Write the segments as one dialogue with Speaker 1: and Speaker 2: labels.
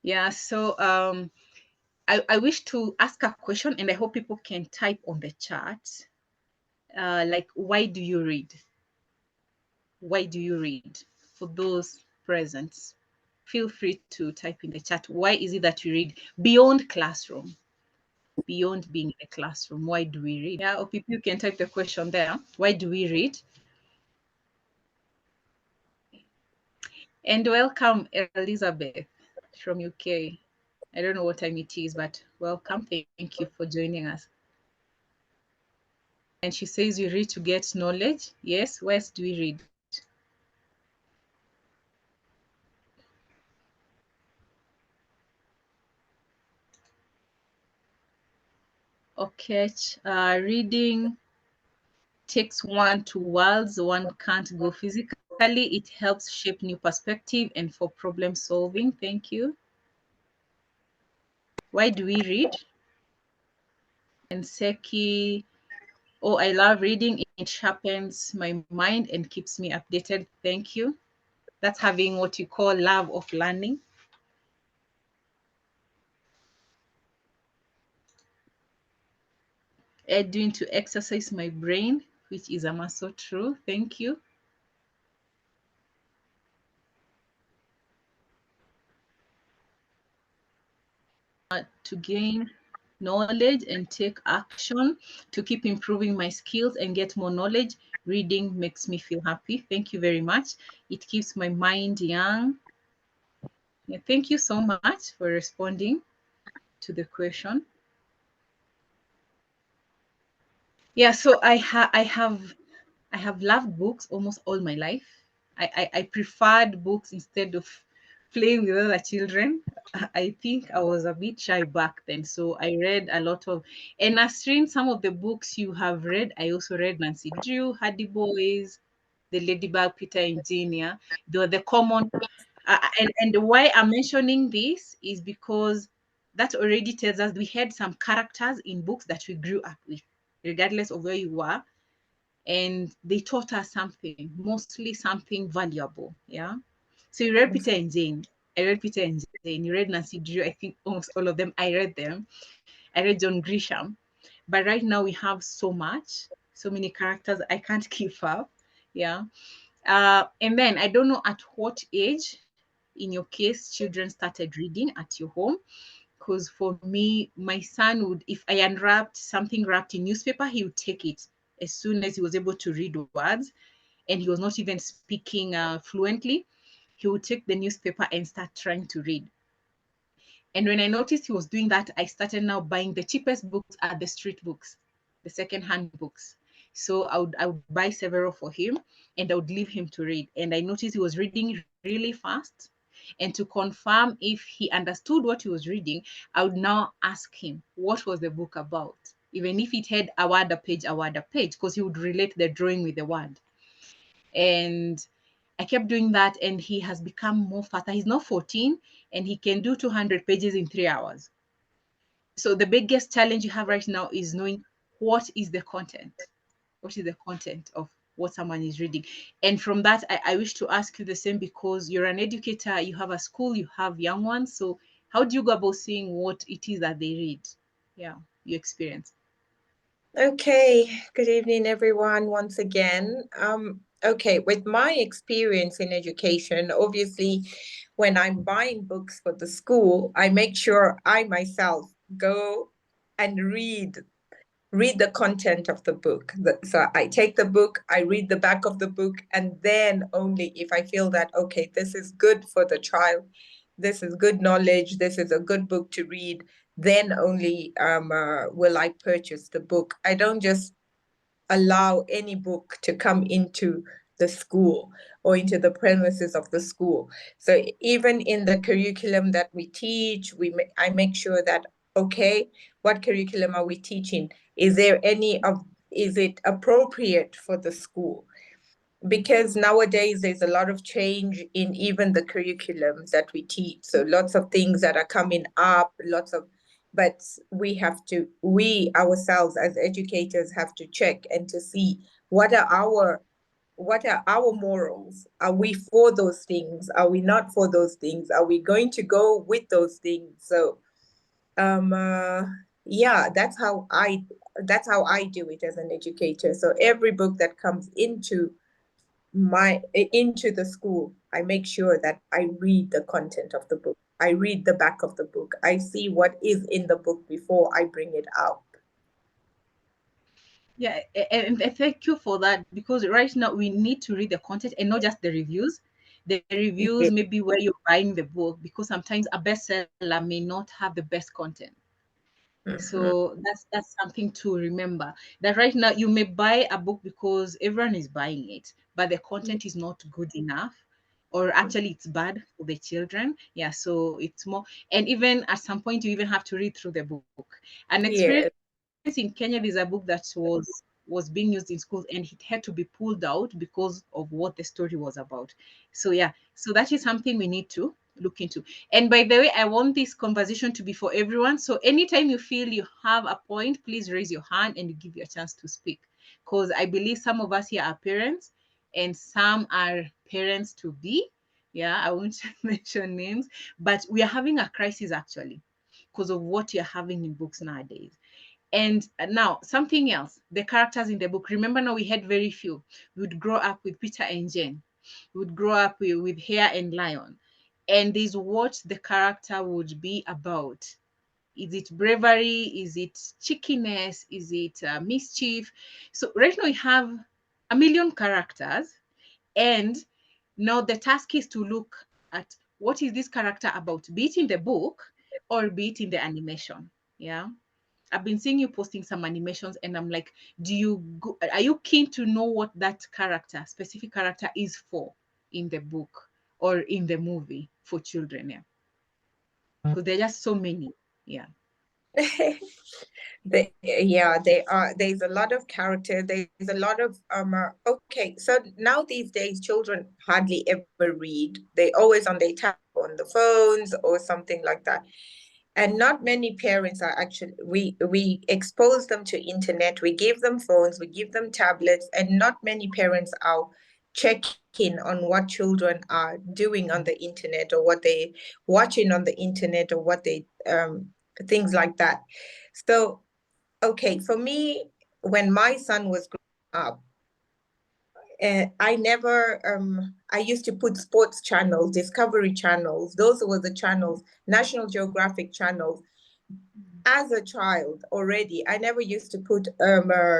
Speaker 1: Yeah, so I wish to ask a question, and I hope people can type on the chat. Like, why do you read? Why do you read? For those present, feel free to type in the chat. Why is it that you read beyond classroom? Beyond being a classroom, why do we read? Yeah, or people, you can type the question there. Why do we read? And welcome, Elizabeth from UK. I don't know what time it is, but welcome. Thank you for joining us. And she says you read to get knowledge. Yes, where else do we read? Okay, reading takes one to worlds one can't go physically. It helps shape new perspective and for problem solving. Thank you. Why do we read? And Seki, oh, I love reading. It sharpens my mind and keeps me updated. Thank you. That's having what you call love of learning. Doing to exercise my brain, which is a muscle. True. Thank you. To gain knowledge and take action, to keep improving my skills and get more knowledge. Reading makes me feel happy. Thank you very much. It keeps my mind young. Yeah, thank you so much for responding to the question. Yeah, so I have loved books almost all my life. I preferred books instead of playing with other children. I think I was a bit shy back then. So I read a lot of, and Nasreen, some of the books you have read, I also read Nancy Drew, Hardy Boys, The Ladybug, Peter and Junior. They were the common, and why I'm mentioning this is because that already tells us we had some characters in books that we grew up with, regardless of where you were, and they taught us something, mostly something valuable. Yeah. So you read Peter and Jane. I read Peter and Jane. You read Nancy Drew. I think almost all of them. I read them. I read John Grisham. But right now we have so much, so many characters. I can't keep up. Yeah. And then I don't know at what age, in your case, children started reading at your home. Because for me, my son would, if I unwrapped something wrapped in newspaper, he would take it as soon as he was able to read words, and he was not even speaking fluently. He would take the newspaper and start trying to read. And when I noticed he was doing that, I started now buying the cheapest books are the street books, the second-hand books. So I would buy several for him, and I would leave him to read. And I noticed he was reading really fast. And to confirm if he understood what he was reading, I would now ask him what was the book about, even if it had a word a page, because he would relate the drawing with the word. And I kept doing that, and he has become more faster. He's now 14, and he can do 200 pages in 3 hours. So the biggest challenge you have right now is knowing what is the content. What is the content of what someone is reading? And from that, I wish to ask you the same, because you're an educator, you have a school, you have young ones. So how do you go about seeing what it is that they read? Yeah, you experience.
Speaker 2: Okay, good evening, everyone, once again. Okay, with my experience in education, obviously, when I'm buying books for the school, I make sure I myself go and read the content of the book. So I take the book, I read the back of the book, and then only if I feel that, okay, this is good for the child, this is good knowledge, this is a good book to read, then only will I purchase the book. I don't just allow any book to come into the school or into the premises of the school. So even in the curriculum that we teach, I make sure that, okay, what curriculum are we teaching? Is it appropriate for the school? Because nowadays there's a lot of change in even the curriculums that we teach. So lots of things that are coming up, but we ourselves as educators have to check and to see what are our what are our morals? Are we for those things? Are we not for those things? Are we going to go with those things? So yeah, that's how I do it as an educator. So every book that comes into the school, I make sure that I read the content of the book. I read the back of the book. I see what is in the book before I bring it out.
Speaker 1: Yeah, and thank you for that, because right now we need to read the content and not just the reviews. The reviews
Speaker 2: Yeah.
Speaker 1: maybe where you're buying the book, because sometimes a bestseller may not have the best content.
Speaker 2: Mhm.
Speaker 1: So that's something to remember, that right now you may buy a book because everyone is buying it, but the content is not good enough, or actually it's bad for the children. Yeah, so it's more, and even at some point you even have to read through the book. An experience
Speaker 2: Yeah.
Speaker 1: in Kenya, there's a book that was being used in schools, and it had to be pulled out because of what the story was about. So yeah, so that is something we need to look into. And by the way, I want this conversation to be for everyone. So anytime you feel you have a point, please raise your hand and give you a chance to speak. Because I believe some of us here are parents and some are parents to be. Yeah, I won't mention names, but we are having a crisis actually because of what you're having in books nowadays. And now something else, the characters in the book. Remember, now we had very few. We would grow up with Peter and Jane. We would grow up with Hare and Lion. And this is what the character would be about. Is it bravery? Is it cheekiness? Is it mischief? So right now we have a million characters, and now the task is to look at what is this character about, be it in the book or be it in the animation. Yeah. I've been seeing you posting some animations, and I'm like, are you keen to know what that character, specific character, is for in the book or in the movie for children? Yeah, because there are just so many. Yeah.
Speaker 2: Yeah, they are. There's a lot of character. There's a lot of okay, so now these days children hardly ever read. They always on their tab, on the phones or something like that. And not many parents are actually, we expose them to internet, we give them phones, we give them tablets, and not many parents are checking on what children are doing on the internet, or what they watching on the internet, or what they things like that. So okay, for me, when my son was growing up, I used to put sports channels, Discovery channels. Those were the channels, National Geographic channels. As a child already, I never used to put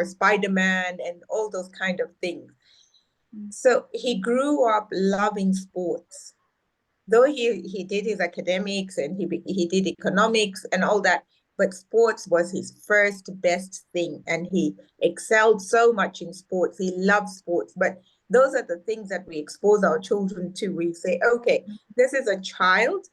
Speaker 2: Spider-Man and all those kind of things. So he grew up loving sports. Though he did his academics and he did economics and all that, but sports was his first best thing, and he excelled so much in sports. He loved sports. But those are the things that we expose our children to. We say, okay, this is a child,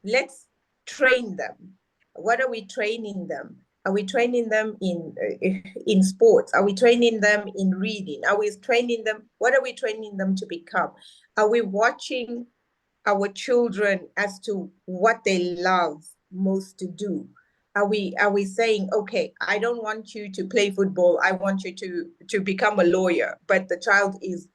Speaker 2: let's train them. What are we training them? Are we training them in sports? Are we training them in reading? Are we training them? What are we training them to become? Are we watching our children as to what they love most to do? Are we saying, okay, I don't want you to play football, I want you to become a lawyer, but the child is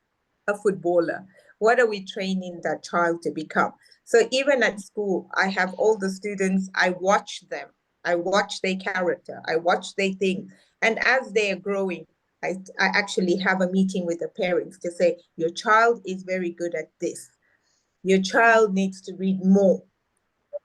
Speaker 2: a footballer? What are we training that child to become? So even at school, I have all the students, I watch them, I watch their character, I watch their things. And as they are growing, I actually have a meeting with the parents to say, your child is very good at this. Your child needs to read more.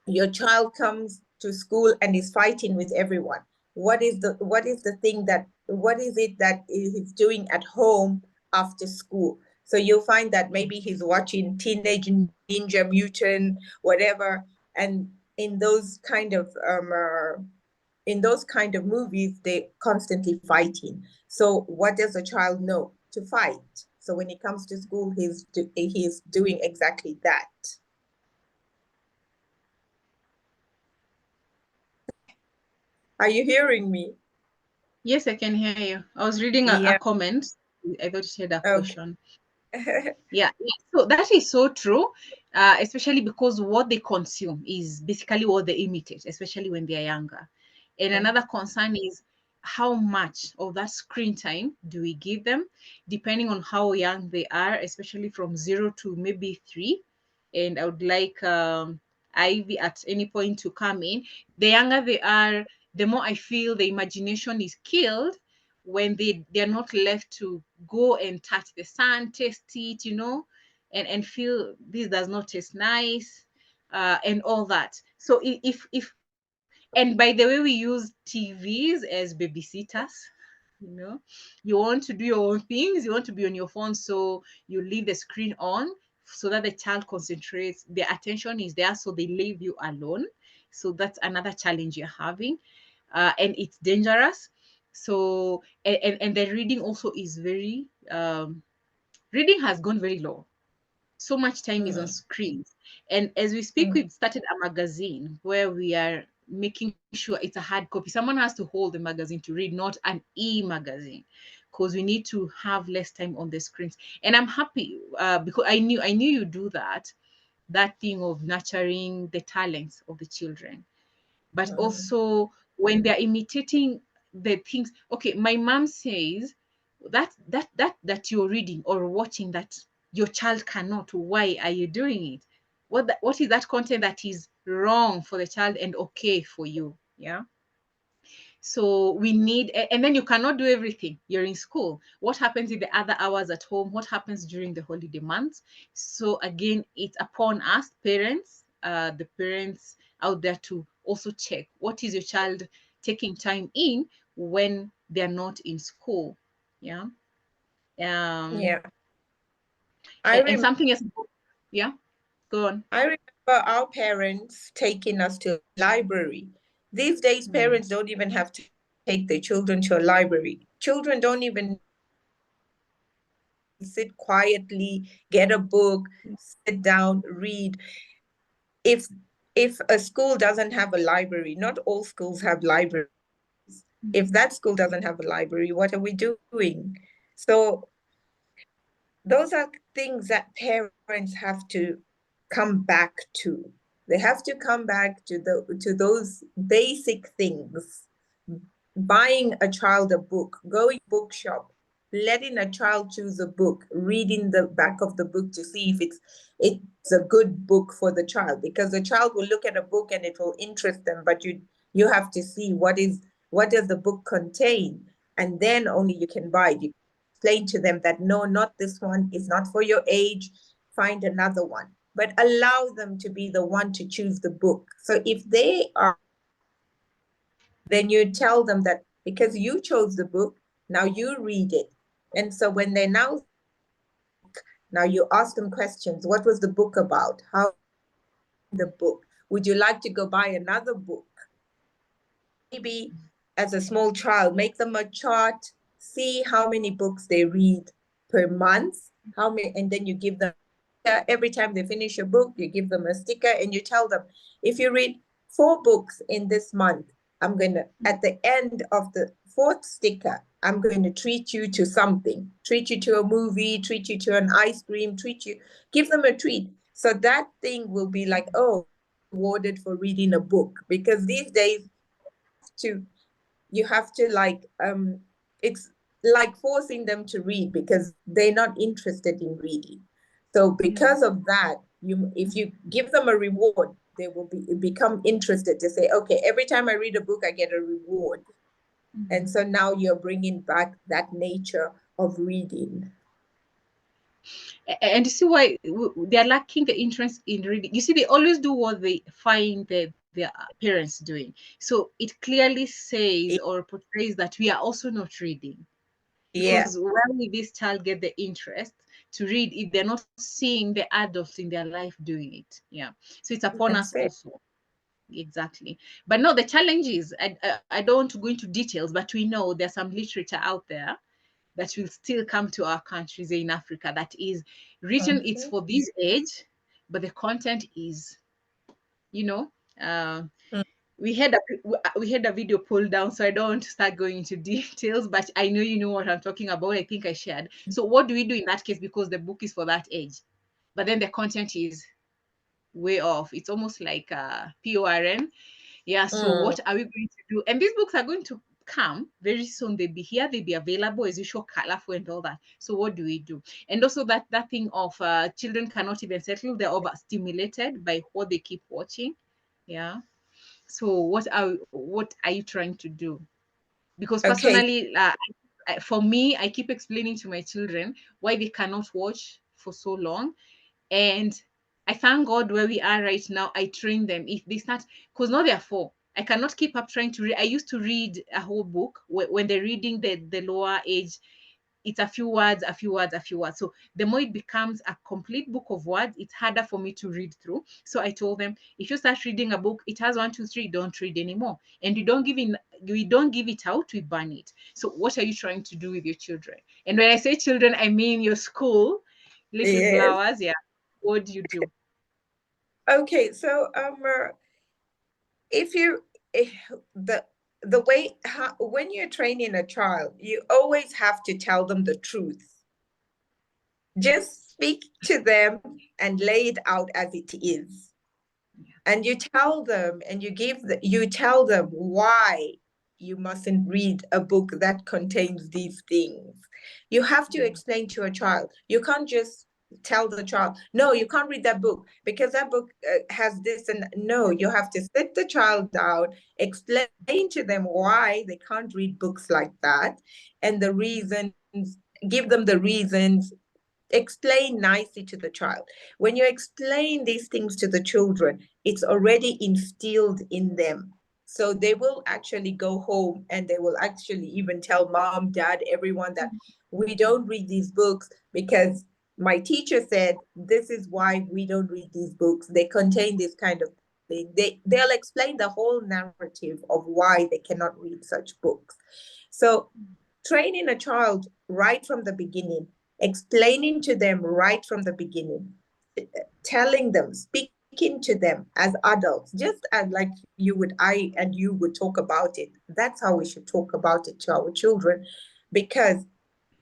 Speaker 2: Your child comes to school and is fighting with everyone. What is the thing that what is it that he's doing at home after school? So you'll find that maybe he's watching Teenage Ninja Mutant, whatever, and in those kind of movies, they constantly fighting. So what does a child know? To fight. So when he comes to school, he's doing exactly that. Are you hearing me?
Speaker 1: Yes, I can hear you. I was reading a
Speaker 2: Yeah.
Speaker 1: comment. I thought you had a
Speaker 2: Okay.
Speaker 1: question. Yeah, yeah. So that is so true, especially because what they consume is basically what they imitate, especially when they are younger. And another concern is how much of that screen time do we give them, depending on how young they are, especially from 0 to maybe 3. And I would like Ivy at any point to come in. The younger they are, the more I feel the imagination is killed when they're not left to go and touch the sun, taste it, and feel this does not taste nice, and all that. So if and by the way, we use TVs as babysitters. you know you want to do your own things, you want to be on your phone, so you leave the screen on so that the child concentrates, their attention is there, so they leave you alone. So that's another challenge you're having, and it's dangerous. So and the reading also is very reading has gone very low. So much time is on
Speaker 2: Mm,
Speaker 1: screens. And as we speak,
Speaker 2: mm,
Speaker 1: we've started a magazine where we are making sure it's a hard copy. Someone has to hold the magazine to read, not an e-magazine, because we need to have less time on the screens. And I'm happy because I knew you do that thing of nurturing the talents of the children, but
Speaker 2: mm,
Speaker 1: also when they're imitating the things. Okay, my mom says that you're reading or watching that your child cannot. Why are you doing it? What is that content that is wrong for the child and okay for you? Yeah. So we need, and then you cannot do everything. You're in school. What happens in the other hours at home? What happens during the holiday months? So again, it's upon us, parents, the parents out there, to also check what is your child taking time in when they're not in school. Yeah. Um,
Speaker 2: yeah. I
Speaker 1: and
Speaker 2: remember
Speaker 1: something else. Yeah. Go on.
Speaker 2: I remember our parents taking us to a library. These days,
Speaker 1: Mm.
Speaker 2: parents don't even have to take their children to a library. Children don't even need to go to a library. They can sit quietly, get a book, sit down, read. If if a school doesn't have a library, not all schools have libraries. If that school doesn't have a library, what are we doing? So those are things that parents have to come back to. They have to come back to those basic things. Buying a child a book, going to a bookshop, letting a child choose a book, reading the back of the book to see if it's a good book for the child, because the child will look at a book and it will interest them, but you have to see what does the book contain, and then only you can buy it. You can explain to them that no, not this one, is not for your age, find another one, but allow them to be the one to choose the book. So if they are interested in reading, then you tell them that because you chose the book, now you read it. And so when they now see the book, now you ask them questions. What was the book about? How did you find the book? Would you like to go buy another book? And maybe as a small child, make them a chart, see how many books they read per month, how many, and then you give them a sticker. Every time they finish a book, you give them a sticker and you tell them, if you read 4 books in this month, I'm going to, at the end of the fourth sticker, I'm going to treat you to something, treat you to a movie, treat you to an ice cream, give them a treat. So that thing will be like, oh, you were rewarded for reading a book. Because these days you have to it's like forcing them to read because they're not interested in reading. So
Speaker 1: Yeah.
Speaker 2: because of that, if you give them a reward, they will become interested to say, okay, every time I read a book I get a reward. And so now you're bringing back that nature of reading.
Speaker 1: And you see why they're lacking the interest in reading. You see, they always do what they find their parents doing. So it clearly says or portrays that we are also not reading.
Speaker 2: Yeah,
Speaker 1: Because where will this child get the interest to read if they're not seeing the adults in their life doing it? Yeah. So it's upon us
Speaker 2: that's it.
Speaker 1: also. Exactly. But no, the challenge is, I don't want to go into details, but we know there's some literature out there that will still come to our countries in Africa that is written, it's
Speaker 2: Okay.
Speaker 1: for this age, but the content is, you know, uh,
Speaker 2: Mm.
Speaker 1: we had a video pulled down, so I don't want to start going into details, but I know you know what I'm talking about. I think I shared. So what do we do in that case? Because the book is for that age, but then the content is way off. It's almost like PORN. Yeah. So
Speaker 2: Mm.
Speaker 1: what are we going to do? And these books are going to come very soon. They'll be here, they'll be available as usual, colorful and all that. So what do we do? And also that thing of children cannot even settle, they're overstimulated by what they keep watching. Yeah. So what are you trying to do? Because
Speaker 2: Okay.
Speaker 1: personally, for me, I keep explaining to my children why they cannot watch for so long. And I thank God where we are right now. I train them. If they start, because now they're 4, I cannot keep up trying to read. I used to read a whole book when they're reading the lower age. It's a few words, a few words, a few words. So the more it becomes a complete book of words, it's harder for me to read through. So I told them, if you start reading a book, it has 1, 2, 3, don't read anymore. And we don't give it out, we burn it. So what are you trying to do with your children? And when I say children, I mean your school, little
Speaker 2: Yes.
Speaker 1: flowers. Yeah. What do you do?
Speaker 2: Okay. So if you if the way when you're training a child, you always have to tell them the truth. Just speak to them and lay it out as it is. And you tell them and you tell them why you mustn't read a book that contains these things. You have to explain to a child. You can't just tell the child, no, you can't read that book because that book has this. And no, you have to sit the child down, explain to them why they can't read books like that, and the reasons, give them the reasons. Explain nicely to the child. When you explain these things to the children, it's already instilled in them. So they will actually go home and they will actually even tell mom, dad, everyone that we don't read these books because my teacher said this is why we don't read these books. They contain this kind of thing. They'll explain the whole narrative of why they cannot read such books. So training a child right from the beginning, explaining to them right from the beginning, telling them, speaking to them as adults, just as like I and you would talk about it. That's how we should talk about it to our children. Because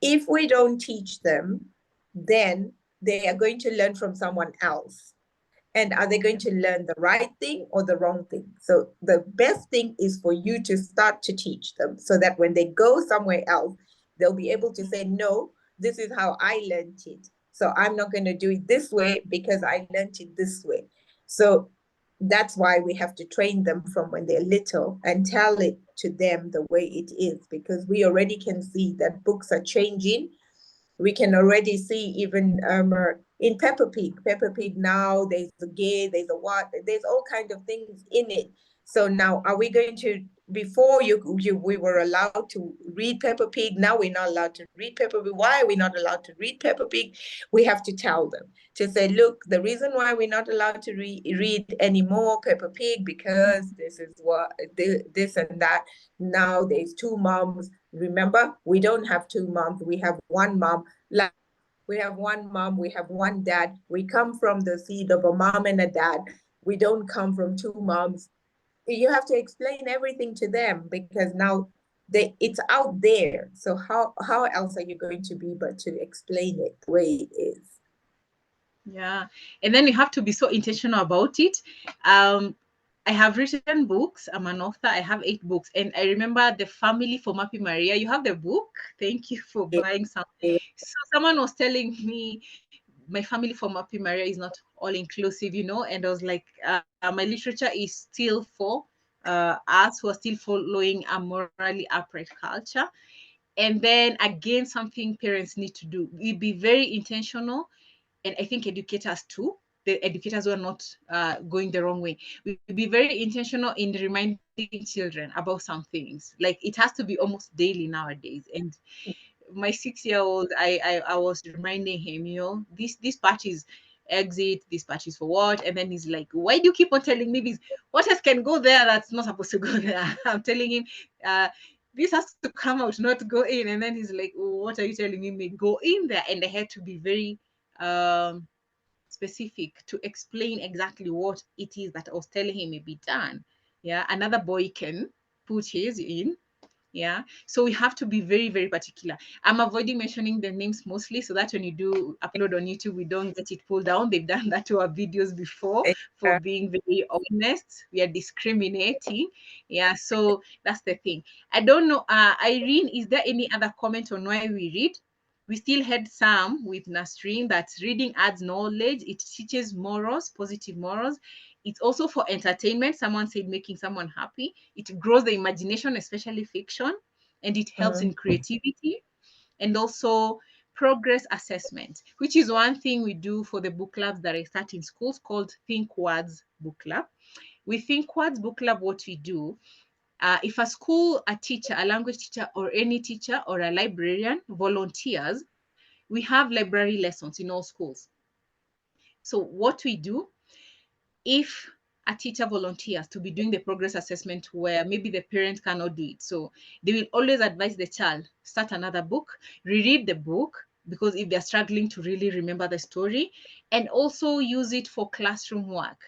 Speaker 2: if we don't teach them, then they are going to learn from someone else. And are they going to learn the right thing or the wrong thing? So the best thing is for you to start to teach them so that when they go somewhere else, they'll be able to say, no, this is how I learned it. So I'm not going to do it this way because I learned it this way. So that's why we have to train them from when they're little and tell it to them the way it is, because we already can see that books are changing. We can already see even in Peppa Pig. Peppa Pig now, there's a gay, there's a what, there's all kind of things in it. So now, are we going to? Before we were allowed to read Peppa Pig. Now we're not allowed to read Peppa Pig. Why are we not allowed to read Peppa Pig? We have to tell them to say, look, the reason why we're not allowed to read anymore Peppa Pig because this is what this and that. Now there's 2 moms. Remember, we don't have 2 moms. We have 1 mom. Like we have 1 mom, we have 1 dad. We come from the seed of a mom and a dad. We don't come from 2 moms. You have to explain everything to them because now it's out there. So how else are you going to be but to explain it the way it is?
Speaker 1: Yeah. And then you have to be so intentional about it. I have written books. I'm an author. I have 8 books. And I remember The Family for Mappy Maria. You have the book. Thank you for buying some. So someone was telling me my family for Mappy Maria is not all inclusive, and I was like, my literature is still for us who are still following a morally upright culture. And then again, something parents need to do, we be very intentional, and I think educators too, the educators who are not going the wrong way, we be very intentional in reminding children about some things. Like it has to be almost daily nowadays. And my 6-year-old, I was reminding him, this part is exit, this part is for what, and then he's like, why do you keep on telling me this? What else can go there that's not supposed to go there? I'm telling him, this has to come out, not go in. And then he's like, what are you telling me? Go in there. And I had to be very specific to explain exactly what it is that I was telling him may be done. Yeah, another boy can put his in, Yeah, so we have to be very, very particular. I'm avoiding mentioning the names mostly so that when you do upload on YouTube, we don't get it pulled down. They've done that to our videos before. For
Speaker 2: Yeah.
Speaker 1: being very honest, we are discriminating. Yeah, so that's the thing. I don't know, Irene, is there any other comment on why we read? We still had some with Nasreen that reading adds knowledge, it teaches morals, positive morals. It's also for entertainment. Someone said making someone happy. It grows the imagination, especially fiction, and it helps in creativity. And also progress assessment, which is one thing we do for the book clubs that I start in schools called Think Words Book Club. With Think Words Book Club, what we do, if a school, a teacher, a language teacher, or any teacher or a librarian volunteers, we have library lessons in all schools. So what we do, if a teacher volunteers to be doing the progress assessment where maybe the parent cannot do it, so they will always advise the child start another book, reread the book, because if they're struggling to really remember the story, and also use it for classroom work.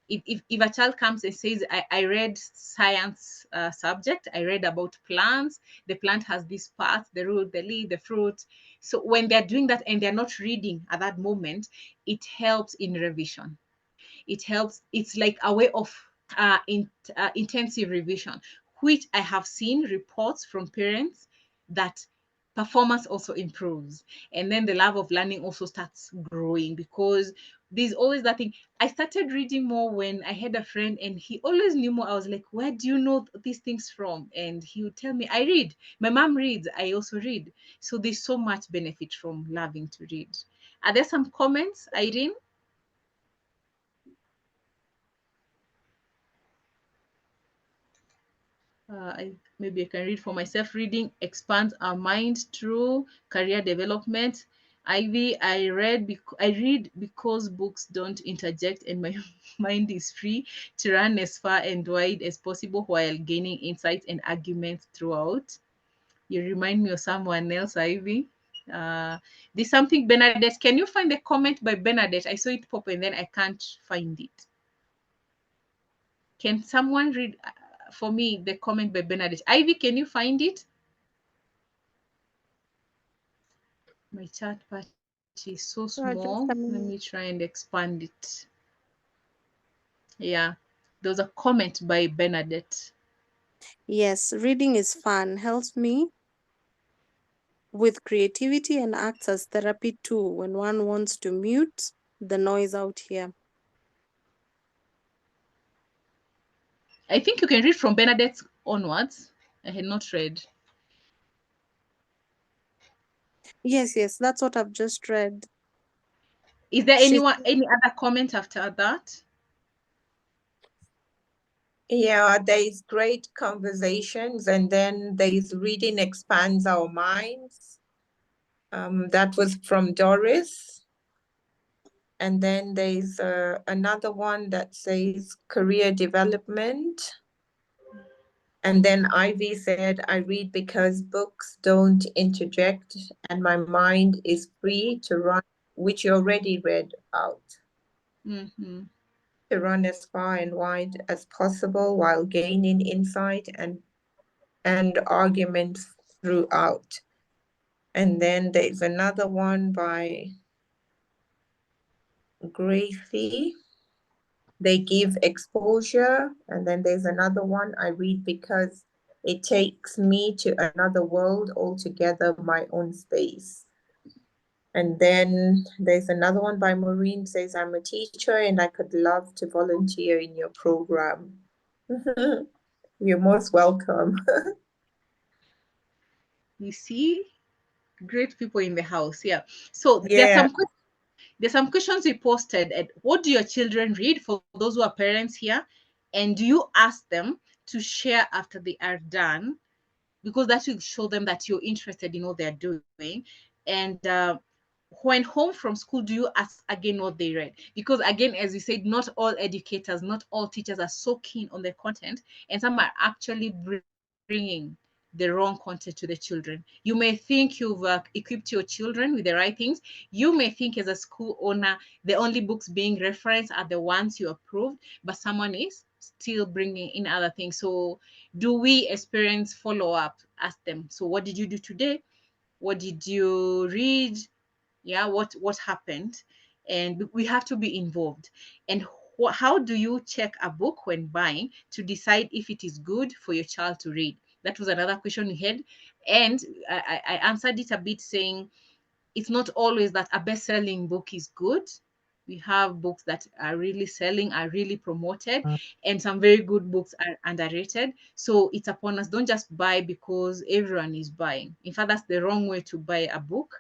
Speaker 1: If a child comes and says, I read science subject, I read about plants, the plant has this part, the root, the leaf, the fruit. So when they're doing that and they're not reading at that moment, it helps in revision. It helps. It's like a way of intensive revision, which I have seen reports from parents that performance also improves, and then the love of learning also starts growing, because there's always that thing. I started reading more when I had a friend and he always knew more. I was like, where do you know these things from? And he would tell me, I read, my mom reads, I also read. So there's so much benefit from loving to read. Are there some comments, Irene? Maybe I can read for myself. Reading expands our mind through career development. Ivy, I read because books don't interject and my mind is free to run as far and wide as possible while gaining insights and arguments throughout. You remind me of someone else, Ivy. Uh, there's something Bernadette. Can you find the comment by Bernadette? I saw it pop and then I can't find it. Can someone read for me the comment by Bernadette? Ivy, can you find it? My chat party is so small. Let
Speaker 3: Just
Speaker 1: me
Speaker 3: a
Speaker 1: try
Speaker 3: minute.
Speaker 1: and expand it. Yeah, there was a comment by Bernadette.
Speaker 3: Yes, reading is fun, helps me with creativity and acts as therapy too when one wants to mute the noise out here.
Speaker 1: I think you can read from Bernadette onwards. I had not read.
Speaker 3: Yes, that's what I've just read.
Speaker 1: Is there
Speaker 3: She
Speaker 1: any other comment after that?
Speaker 2: Yeah, there's great conversations, and then there's reading expands our minds. That was from Doris. And then there's another one that says career development. And then Ivy said, I read because books don't interject and my mind is free to run, which you already read out,
Speaker 1: Mm-hmm.
Speaker 2: to run as far and wide as possible while gaining insight and arguments throughout. And then there's another one by Gracie. They give exposure. And then there's another one I read because it takes me to another world altogether, my own space. And then there's another one by Maureen, says, I'm a teacher and I could love to volunteer in your program. You're most welcome.
Speaker 1: You see, great people in the house. Yeah. So
Speaker 2: Yeah.
Speaker 1: there's some questions we posted. And what do your children read, for those who are parents here? And do you ask them to share after they are done? Because that will show them that you're interested in what they're doing. And when home from school, do you ask again what they read? Because again, as you said, not all educators, not all teachers are so keen on the content, and some are actually bringing the the wrong content to the children. You may think you've equipped your children with the right things. You may think as a school owner, the only books being referenced are the ones you approved, but someone is still bringing in other things. So do we experience follow-up? Ask them, so what did you do today? What did you read? Yeah, what happened? And we have to be involved. And how do you check a book when buying to decide if it is good for your child to read? That was another question we had, and I answered it a bit saying it's not always that a best-selling book is good. We have books that are really selling, are really promoted, and some very good books are underrated. So it's upon us. Don't just buy because everyone is buying. In fact, that's the wrong way to buy a book.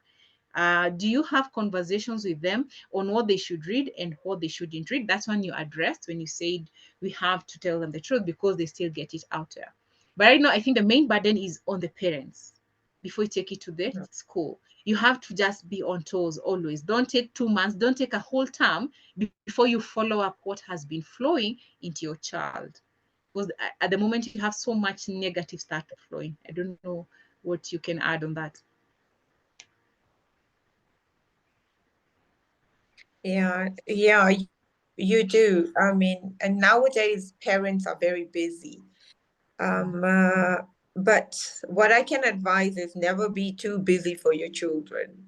Speaker 1: Do you have conversations with them on what they should read and what they shouldn't read? That's when you addressed when you said we have to tell them the truth because they still get it out there. But right now, I think the main burden is on the parents before you take it to the school. You have to just be on toes always. Don't take 2 months, don't take a whole term before you follow up what has been flowing into your child. Because at the moment you have so much negative stuff flowing. I don't know what you can add on that.
Speaker 2: Yeah, yeah, you do. I mean, and nowadays parents are very busy. But what I can advise is never be too busy for your children.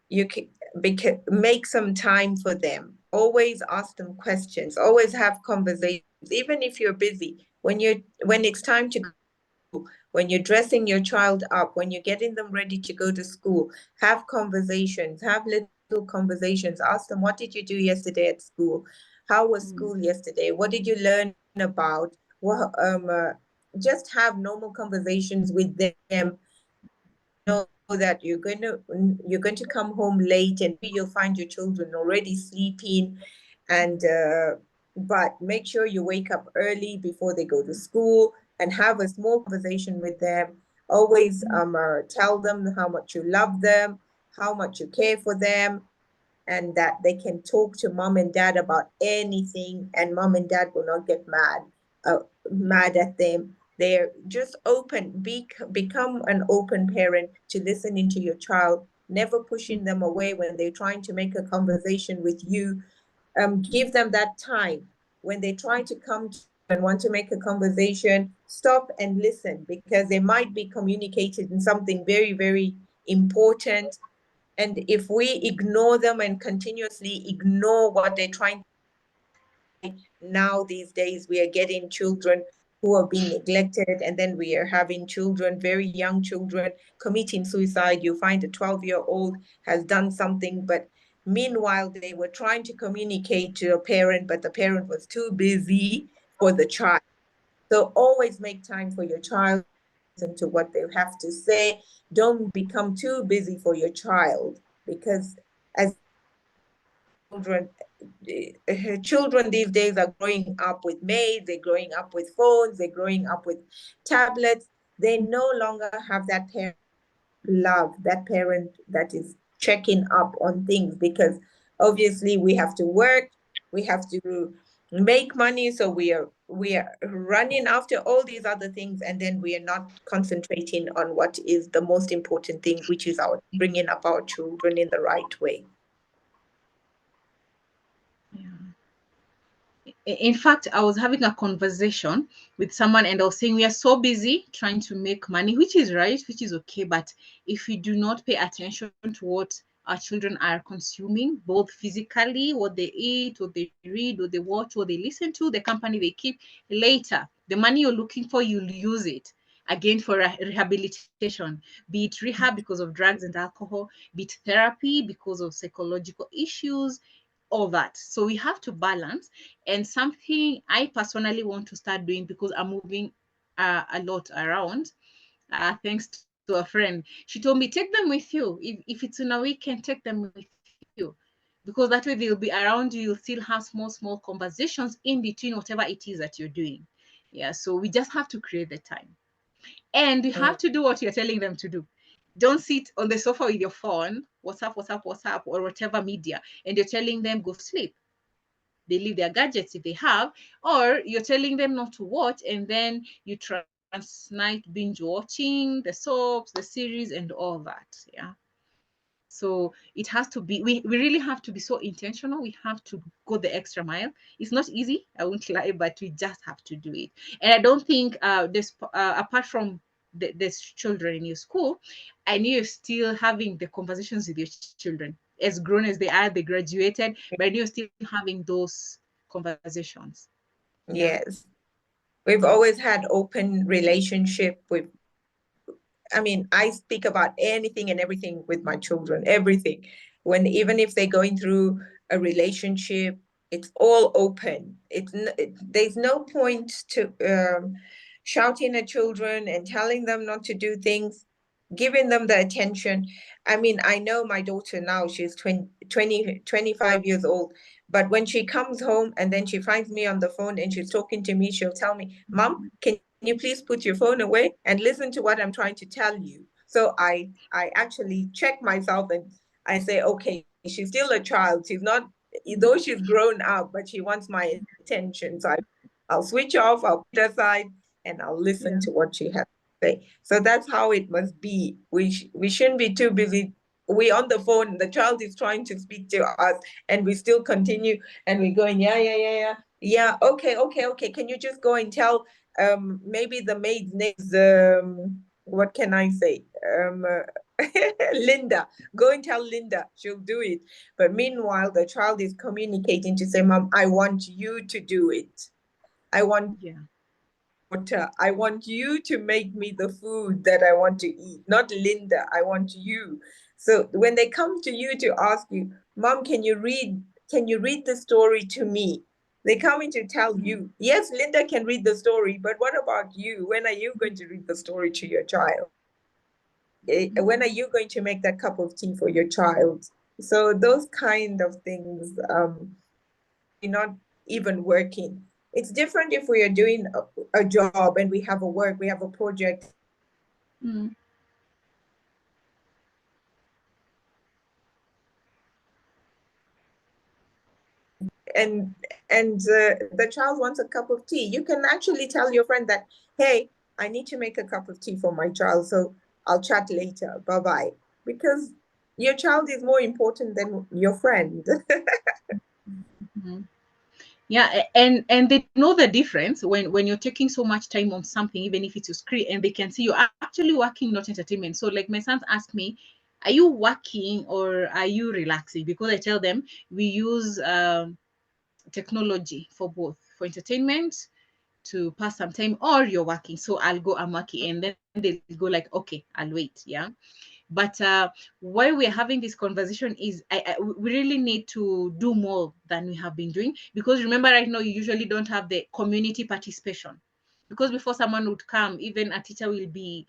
Speaker 2: You can make some time for them. Always ask them questions. Always have conversations, even if you're busy. When it's time to go, when you're dressing your child up, when you're getting them ready to go to school, have conversations. Have little conversations. Ask them, what did you do yesterday at school? How was school yesterday? What did you learn about? Well, just have normal conversations with them. Know that you're going to come home late, and you'll find your children already sleeping, and but make sure you wake up early before they go to school and have a small conversation with them. Always tell them how much you love them, how much you care for them, and that they can talk to mom and dad about anything, and mom and dad will not get mad at them. They're just open. Become an open parent to listening to your child, never pushing them away when they're trying to make a conversation with you. Give them that time. When they try to come to you and want to make a conversation, stop and listen, because they might be communicated in something very, very important. And if we ignore them and continuously ignore what they're trying, now these days we are getting children who are being neglected, and then we are having children, very young children, committing suicide. You find a 12-year-old has done something, but meanwhile they were trying to communicate to a parent, but the parent was too busy for the child. So always make time for your child, listen to what they have to say. Don't become too busy for your child, because as children, children these days are growing up with maids, they're growing up with phones, they're growing up with tablets. They no longer have that parent love, that parent that is checking up on things, because obviously we have to work, we have to make money, so we are running after all these other things, and then we are not concentrating on what is the most important thing, which is our bringing up our children in the right way.
Speaker 1: In fact, I was having a conversation with someone and I was saying we are so busy trying to make money, which is right, which is okay. But if we do not pay attention to what our children are consuming, both physically, what they eat, what they read, what they watch, what they listen to, the company they keep, later, the money you're looking for, you'll use it again for rehabilitation, be it rehab because of drugs and alcohol, be it therapy because of psychological issues, all that. So we have to balance. And something I personally want to start doing, because I'm moving a lot around, thanks to a friend. She told me, take them with you. If it's in a weekend, take them with you. Because that way they'll be around you. You'll still have small conversations in between whatever it is that you're doing. Yeah, so we just have to create the time. And you have to do what you're telling them to do. Don't sit on the sofa with your phone, WhatsApp, or whatever media, and you're telling them go sleep. They leave their gadgets if they have, or you're telling them not to watch, and then you try night binge watching the soaps, the series, and all that. Yeah. So it has to be, we really have to be so intentional. We have to go the extra mile. It's not easy, I won't lie, but we just have to do it. And I don't think this apart from there's children in your school, I know you're still having the conversations with your children. As grown as they are, they graduated, but I know you're still having those conversations. Yeah.
Speaker 2: Yes. We've always had open relationship with, I mean, I speak about anything and everything with my children, everything. When even if they're going through a relationship, it's all open. There's no point to shouting at children and telling them not to do things, giving them the attention. I mean, I know my daughter now, she's 25 years old, but when she comes home and then she finds me on the phone and she's talking to me, she'll tell me, Mom, can you please put your phone away and listen to what I'm trying to tell you? So I actually check myself and I say, okay, she's still a child. She's not, though she's grown up, but she wants my attention. So I'll switch off, I'll put aside, and I'll listen to what she has to say. So that's how it must be. We shouldn't be too busy. We're on the phone, the child is trying to speak to us, and we still continue, and we're going, yeah, okay. Can you just go and tell maybe the maid's name is what can I say? Linda. Go and tell Linda, she'll do it. But meanwhile, the child is communicating to say, Mom, I want you to do it. I want water. I want you to make me the food that I want to eat, not Linda. I want you. So when they come to you to ask you, Mom, can you read the story to me? They come in to tell you, yes, Linda can read the story, but what about you? When are you going to read the story to your child? When are you going to make that cup of tea for your child? So those kind of things, you're not even working. It's different if we are doing a job and we have a work, we have a project.
Speaker 1: Mm.
Speaker 2: And the child wants a cup of tea. You can actually tell your friend that, hey, I need to make a cup of tea for my child, so I'll chat later. Bye-bye. Because your child is more important than your friend.
Speaker 1: Mm-hmm. Yeah, and they know the difference when you're taking so much time on something, even if it's a screen, and they can see you're actually working, not entertainment. So like my sons ask me, are you working or are you relaxing? Because I tell them we use technology for both, for entertainment, to pass some time, or you're working. So I'll go, I'm working, and then they'll go like, okay, I'll wait. Yeah. But why we're having this conversation is we really need to do more than we have been doing, because remember, right now you usually don't have the community participation, because before someone would come, even a teacher will be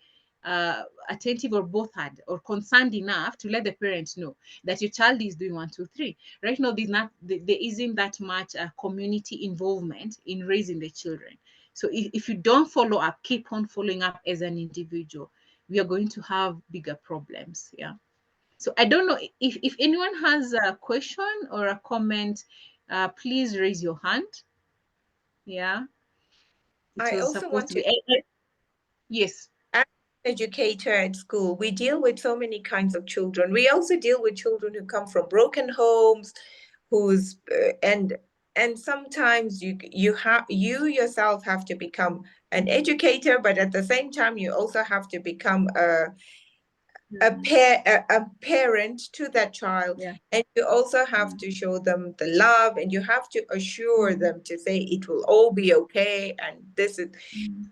Speaker 1: attentive or bothered or concerned enough to let the parents know that your child is doing 1 2 3. Right now there isn't that much community involvement in raising the children. So if you don't follow up, keep on following up as an individual, we are going to have bigger problems. Yeah. So I don't know if anyone has a question or a comment, please raise your hand. Yeah. It
Speaker 2: I
Speaker 1: was
Speaker 2: also
Speaker 1: supposed
Speaker 2: want
Speaker 1: to
Speaker 2: to,
Speaker 1: be. Yes.
Speaker 2: as an educator at school, we deal with so many kinds of children. We also deal with children who come from broken homes, who's and sometimes you yourself have to become an educator, but at the same time you also have to become a parent to that child,
Speaker 1: Yeah.
Speaker 2: and you also have to show them the love, and you have to assure them to say it will all be okay, and this is.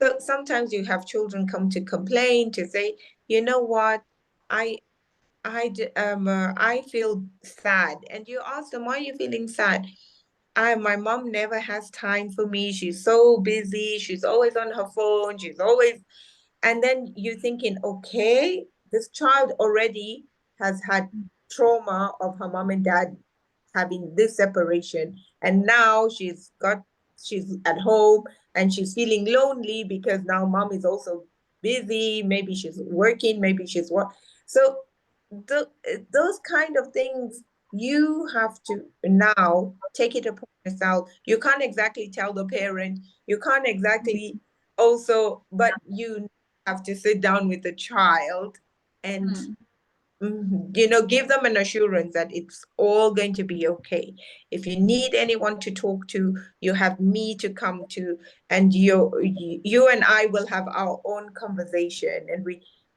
Speaker 2: So sometimes you have children come to complain to say, you know what, I I feel sad, and you ask them, why are you feeling sad? My mom never has time for me. She's so busy. She's always on her phone. She's always, and then you're thinking, okay, this child already has had trauma of her mom and dad having this separation, and now she's at home and she's feeling lonely because now mom is also busy. Maybe she's working. Maybe she's what. So those kind of things, you have to now take it upon yourself. You can't exactly tell the parent. You can't exactly also, but you have to sit down with the child and give them an assurance that it's all going to be okay. If you need anyone to talk to, you have me to come to, and you and I will have our own conversation, and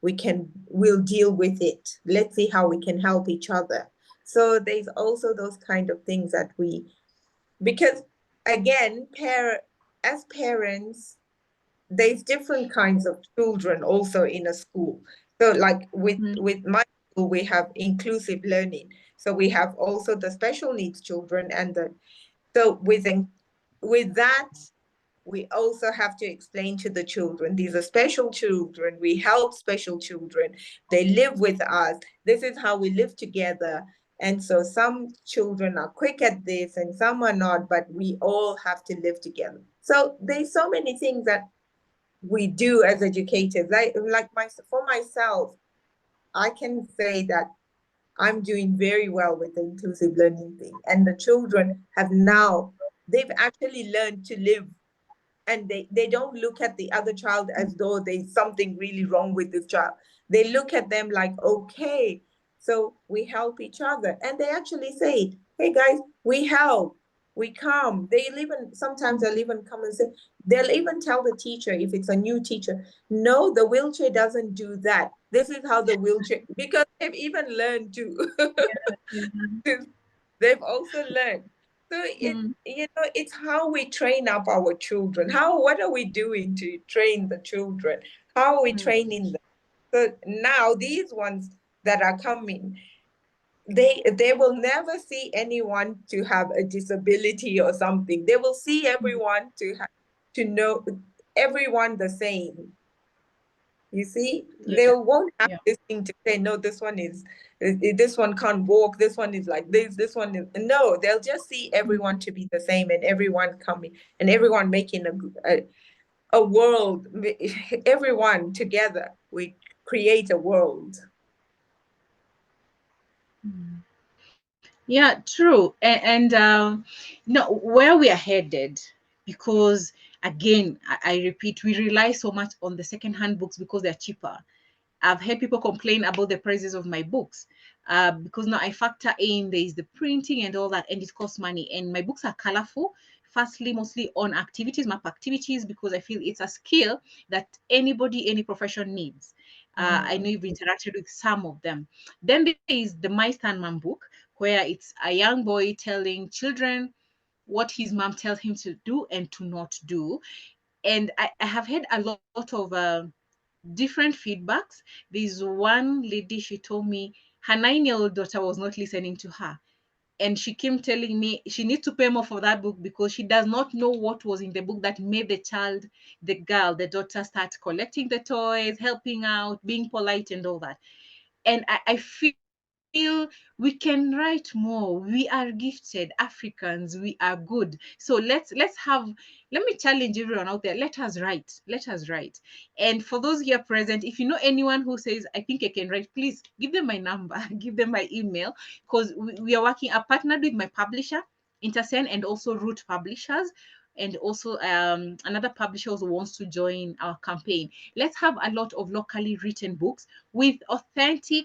Speaker 2: we'll deal with it. Let's see how we can help each other. So there's also those kind of things that because again, as parents, there's different kinds of children also in a school. So like with my school, we have inclusive learning. So we have also the special needs children, with that, we also have to explain to the children, these are special children, we help special children, they live with us, this is how we live together. And so some children are quick at this and some are not, but we all have to live together. So there's so many things that we do as educators. For myself, I can say that I'm doing very well with the inclusive learning thing. And the children they've actually learned to live, and they don't look at the other child as though there's something really wrong with this child. They look at them like, okay, so we help each other. And they actually say, hey guys, we help, we come. Sometimes they'll even come and say, they'll even tell the teacher, if it's a new teacher, no, the wheelchair doesn't do that. This is how the wheelchair, because they've even learned to. They've also learned. So it's how we train up our children. What are we doing to train the children? How are we training them? So now these ones that are coming, they will never see anyone to have a disability or something. They will see everyone to know everyone the same. You see, they won't have this thing to say, no, this one can't walk, this one is like this one is, no, they'll just see everyone to be the same, and everyone coming and everyone making a world, everyone together, we create a world.
Speaker 1: Yeah, true. Where we are headed, because again, I repeat, we rely so much on the second-hand books because they're cheaper. I've heard people complain about the prices of my books because now I factor in there is the printing and all that, and it costs money. And my books are colorful. Firstly, mostly on activities, map activities, because I feel it's a skill that anybody, any profession needs. I know you've interacted with some of them. Then there is the My Stern Mom book, where it's a young boy telling children what his mom tells him to do and to not do. And I have had a lot of different feedbacks. There's one lady, she told me her 9-year-old daughter was not listening to her. And she came telling me she needs to pay more for that book because she does not know what was in the book that made the child, the girl, the daughter, start collecting the toys, helping out, being polite, and all that. And I feel we can write more. We are gifted Africans. We are good. So let me challenge everyone out there. Let us write. Let us write. And for those here present, if you know anyone who says, I think I can write, please give them my number, give them my email, because we are working. I partnered with my publisher, Intersen, and also Root Publishers, and also another publisher who wants to join our campaign. Let's have a lot of locally written books with authentic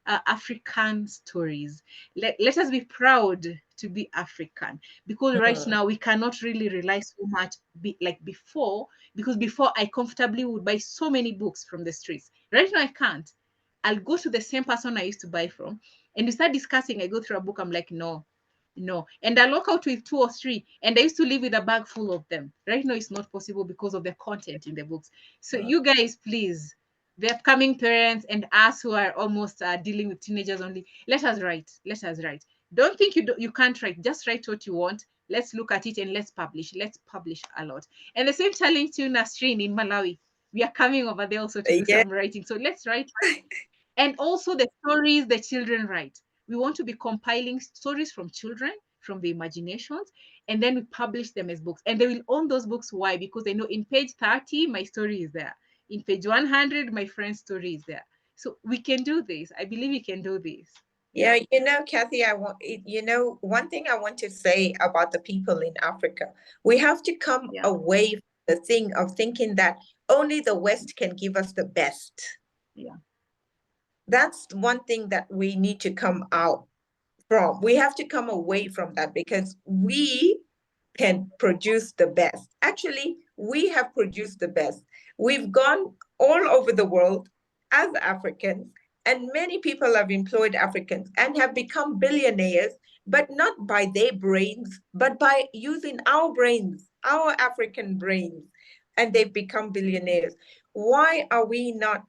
Speaker 1: African stories. Let us be proud to be African, because right now we cannot really rely so much like before, because before I comfortably would buy so many books from the streets. Right now I can't. I'll go to the same person I used to buy from, and we start discussing. I go through a book, I'm like, no, no. And I walk out with 2 or 3. And I used to live with a bag full of them. Right now, it's not possible because of the content in the books. So you guys, please, the upcoming parents and us who are almost dealing with teenagers only, let us write. Let us write. Don't think you can't write. Just write what you want. Let's look at it and let's publish. Let's publish a lot. And the same challenge to Nasreen in Malawi. We are coming over there also to do some writing. So let's write. And also the stories the children write. We want to be compiling stories from children, from the imaginations, and then we publish them as books. And they will own those books. Why? Because they know in page 30, my story is there. In page 100, my friend's story is there. So we can do this. I believe we can do this.
Speaker 2: Yeah, Kathy, one thing I want to say about the people in Africa, we have to come away from the thing of thinking that only the West can give us the best.
Speaker 1: Yeah.
Speaker 2: That's one thing that we need to come out from. We have to come away from that, because we can produce the best. Actually, we have produced the best. We've gone all over the world as Africans, and many people have employed Africans and have become billionaires, but not by their brains, but by using our brains, our African brains, and they've become billionaires. Why are we not?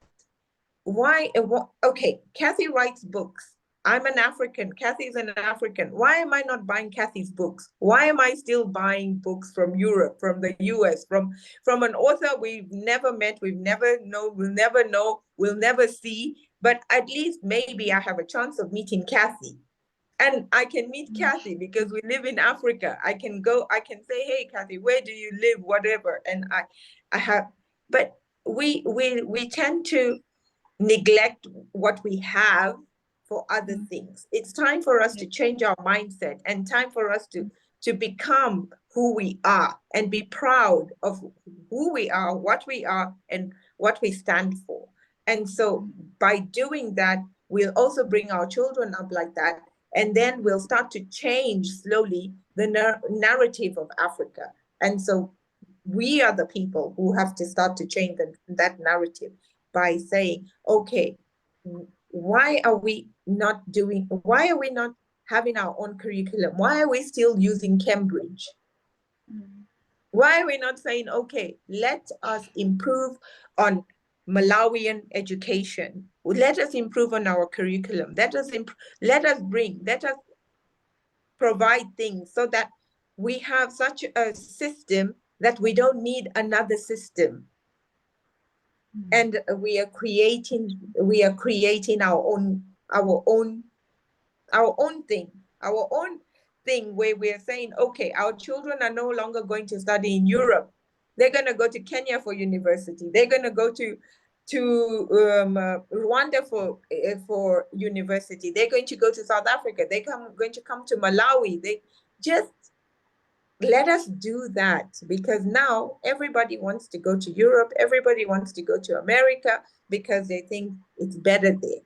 Speaker 2: Why? Okay, Kathy writes books. I'm an African. Kathy's an African. Why am I not buying Kathy's books? Why am I still buying books from Europe, from the US, from an author we've never met, we'll never know, we'll never see, but at least maybe I have a chance of meeting Kathy. And I can meet Kathy because we live in Africa. I can go, I can say, hey, Kathy, where do you live? Whatever. And I have, but we tend to neglect what we have for other things. It's time for us to change our mindset, and time for us to become who we are and be proud of who we are, and what we stand for. And so by doing that, we'll also bring our children up like that. And then we'll start to change slowly the narrative of Africa. And so we are the people who have to start to change that narrative by saying, okay, why are we not having our own curriculum? Why are we still using Cambridge? Why are we not saying, okay, let us improve on Malawian education? Let us improve on our curriculum. Let us provide things so that we have such a system that we don't need another system. And we are creating our own thing where we're saying, okay, our children are no longer going to study in Europe. They're going to go to Kenya for university. They're going to go to Rwanda for university. They're going to go to South Africa. Going to come to Malawi. They just let us do that, because now everybody wants to go to Europe. Everybody wants to go to America because they think it's better there.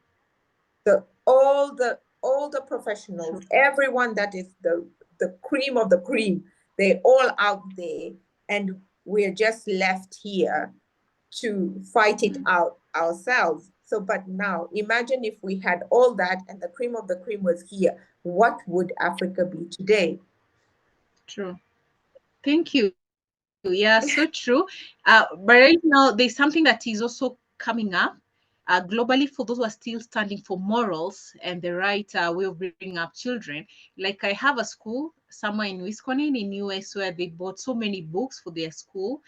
Speaker 2: So all the professionals, everyone that is the cream of the cream, they're all out there, and we're just left here to fight it out ourselves. So, but now imagine if we had all that and the cream of the cream was here, what would Africa be today?
Speaker 1: True. Thank you. Yeah, so true. But right now, there's something that is also coming up globally for those who are still standing for morals and the right way of bringing up children. Like I have a school somewhere in Wisconsin in US where they bought so many books for their school.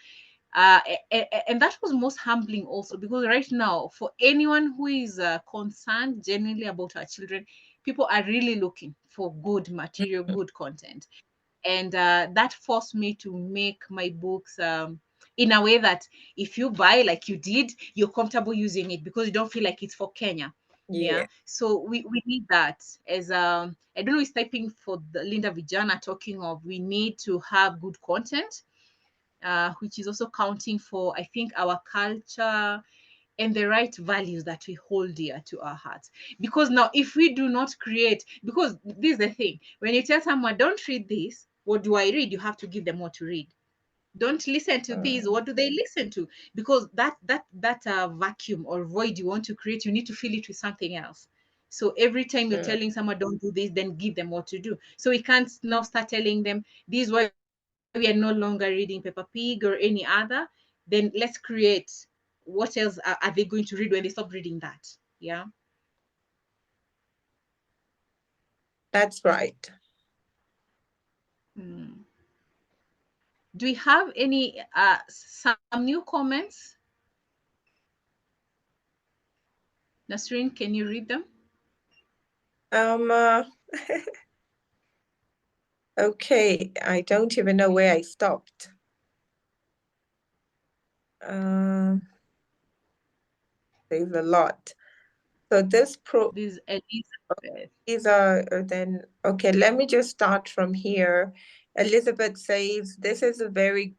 Speaker 1: And that was most humbling also, because right now, for anyone who is concerned genuinely about our children, people are really looking for good material, good content. And that forced me to make my books in a way that if you buy like you did, you're comfortable using it because you don't feel like it's for Kenya. Yeah. So we need that as I don't know, it's typing for the Linda Vijana talking of we need to have good content, which is also counting for, I think, our culture and the right values that we hold dear to our hearts. Because now, if we do not create, because this is the thing, when you tell someone, don't read this, what do I read? You have to give them what to read. Don't listen to these. What do they listen to? Because that vacuum or void you want to create, you need to fill it with something else. So every time you're telling someone don't do this, then give them what to do. So we can't now start telling them this is why we are no longer reading Peppa Pig or any other. Then let's create what else are they going to read when they stop reading that? Yeah.
Speaker 2: That's right.
Speaker 1: Do we have any some new comments? Nasreen, can you read them?
Speaker 2: Okay, I don't even know where I stopped. There's a lot. So this these are then, okay, let me just start from here. Elizabeth says, this is a very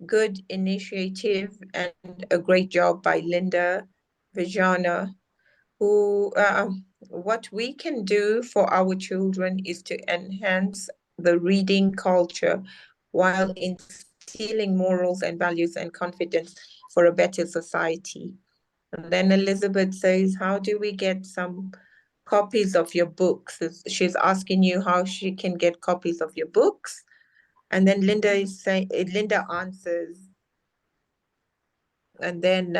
Speaker 2: good initiative and a great job by Linda Vijana, who what we can do for our children is to enhance the reading culture while instilling morals and values and confidence for a better society. And then Elizabeth says, how do we get some copies of your books? She's asking you how she can get copies of your books. And then Linda is saying, Linda answers, and then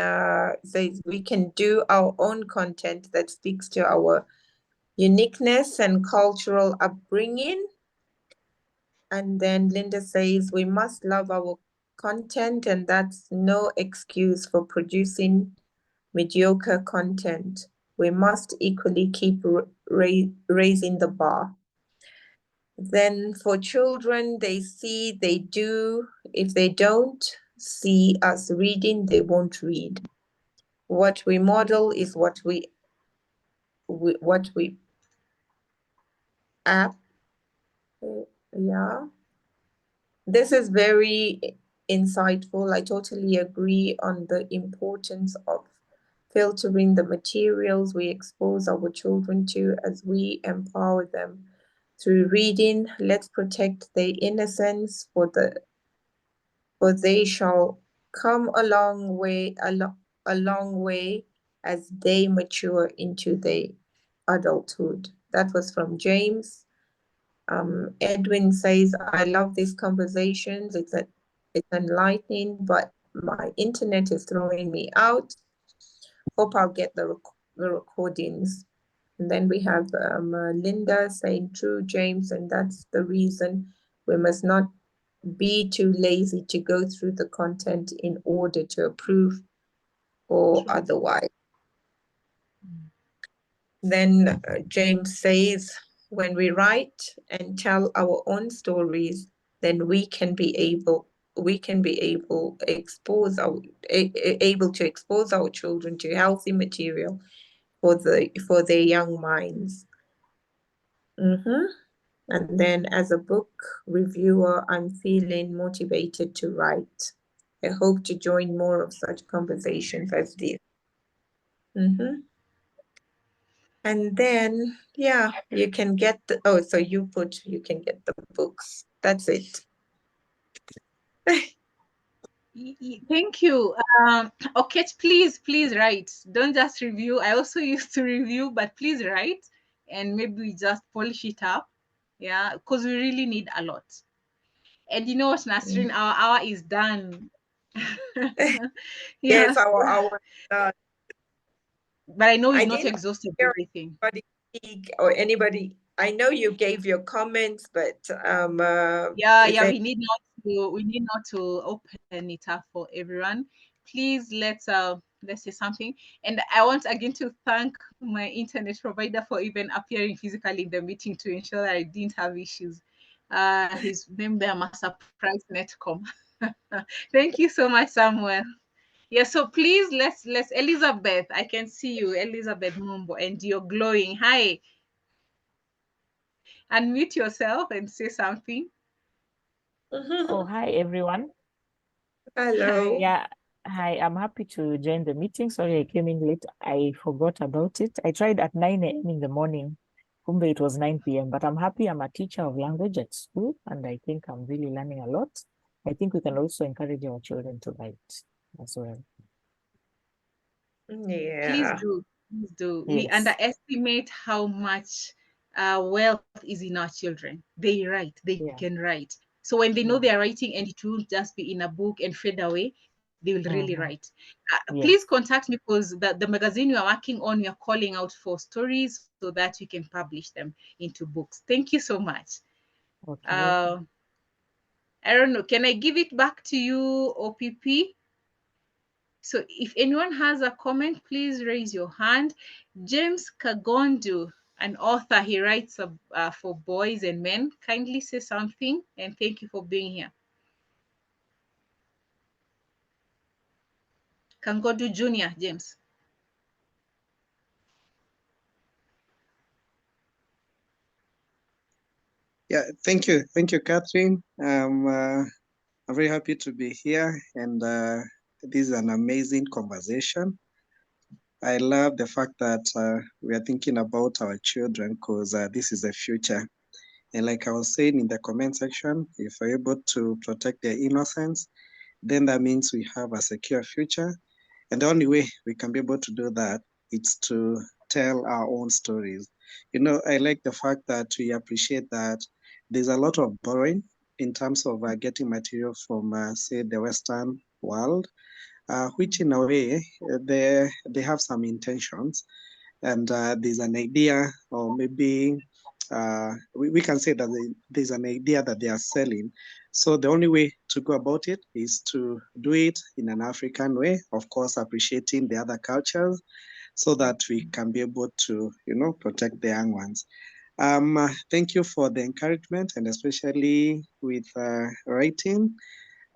Speaker 2: says we can do our own content that speaks to our uniqueness and cultural upbringing. And then Linda says we must love our content, and that's no excuse for producing mediocre content. We must equally keep raising the bar. Then for children, they see, they do. If they don't see us reading, they won't read. What we model is what we app. Yeah. This is very insightful. I totally agree on the importance of filtering the materials we expose our children to as we empower them through reading. Let's protect their innocence, for they shall come a long way as they mature into their adulthood. That was from James. Edwin says, I love these conversations. It's enlightening, but my internet is throwing me out. Hope I'll get the recordings. And then we have Linda saying, true, James, and that's the reason we must not be too lazy to go through the content in order to approve or otherwise. Then James says, when we write and tell our own stories, then we can be able expose our able to expose our children to healthy material for their young minds. And then as a book reviewer, I'm feeling motivated to write. I hope to join more of such conversations as this. And then, yeah, you can get so you can get the books. That's it.
Speaker 1: Thank you. Okay, please write. Don't just review. I also used to review, but please write, and maybe we just polish it up. Yeah, because we really need a lot. And you know what, Nasreen, our hour is done.
Speaker 2: Yes, our hour is done.
Speaker 1: But I know we've not exhausted everything.
Speaker 2: Or anybody, I know you gave your comments, but
Speaker 1: we need not to open it up for everyone. Please let's say something. And I want again to thank my internet provider for even appearing physically in the meeting to ensure that I didn't have issues. His name there, Master Price Netcom. Thank you so much, Samuel. Yeah, so please let's Elizabeth. I can see you, Elizabeth Mumbo, and you're glowing. Hi. Unmute yourself and say something.
Speaker 4: Oh, hi, everyone.
Speaker 2: Hello.
Speaker 4: Yeah, hi, I'm happy to join the meeting. Sorry, I came in late. I forgot about it. I tried at 9 a.m. in the morning. Kumbe, it was 9 p.m. But I'm happy I'm a teacher of language at school, and I think I'm really learning a lot. I think we can also encourage our children to write as well.
Speaker 2: Yeah.
Speaker 1: Please do. Please do.
Speaker 4: Yes.
Speaker 1: We underestimate how much wealth is in our children. They write, they can write. So when they know they are writing and it won't just be in a book and fade away, they will really write. Please contact me, because the magazine you are working on, you're calling out for stories so that we can publish them into books. Thank you so much.
Speaker 4: Okay.
Speaker 1: I don't know. Can I give it back to you, OPP? So if anyone has a comment, please raise your hand. James Kagondu, an author, he writes for boys and men. Kindly say something, and thank you for being here. Kagondu Jr., James.
Speaker 5: Yeah, thank you, Catherine. I'm very happy to be here, and this is an amazing conversation. I love the fact that we are thinking about our children because this is the future. And like I was saying in the comment section, if we're able to protect their innocence, then that means we have a secure future. And the only way we can be able to do that is to tell our own stories. You know, I like the fact that we appreciate that there's a lot of borrowing in terms of getting material from, say, the Western world, which in a way, they have some intentions. And there's an idea, or maybe we can say that there's an idea that they are selling. So the only way to go about it is to do it in an African way, of course, appreciating the other cultures, so that we can be able to, you know, protect the young ones. Thank you for the encouragement, and especially with writing.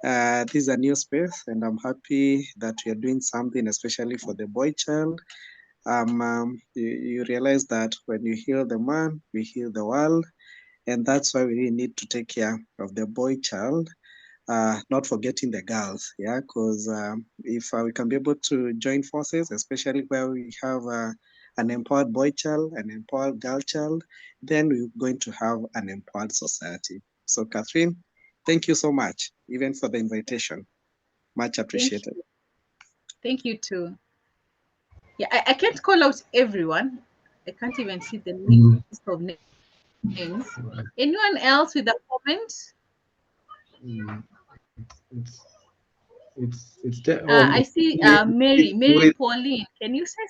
Speaker 5: This is a new space, and I'm happy that we are doing something, especially for the boy child. You realize that when you heal the man, we heal the world, and that's why we really need to take care of the boy child, not forgetting the girls, yeah, because if we can be able to join forces, especially where we have an empowered boy child, an empowered girl child, then we're going to have an empowered society. So Catherine, thank you so much, even for the invitation. Much appreciated.
Speaker 1: Thank you too. Yeah, I can't call out everyone. I can't even see the list of names. Anyone else with a comment? I see Mary Pauline. Can you say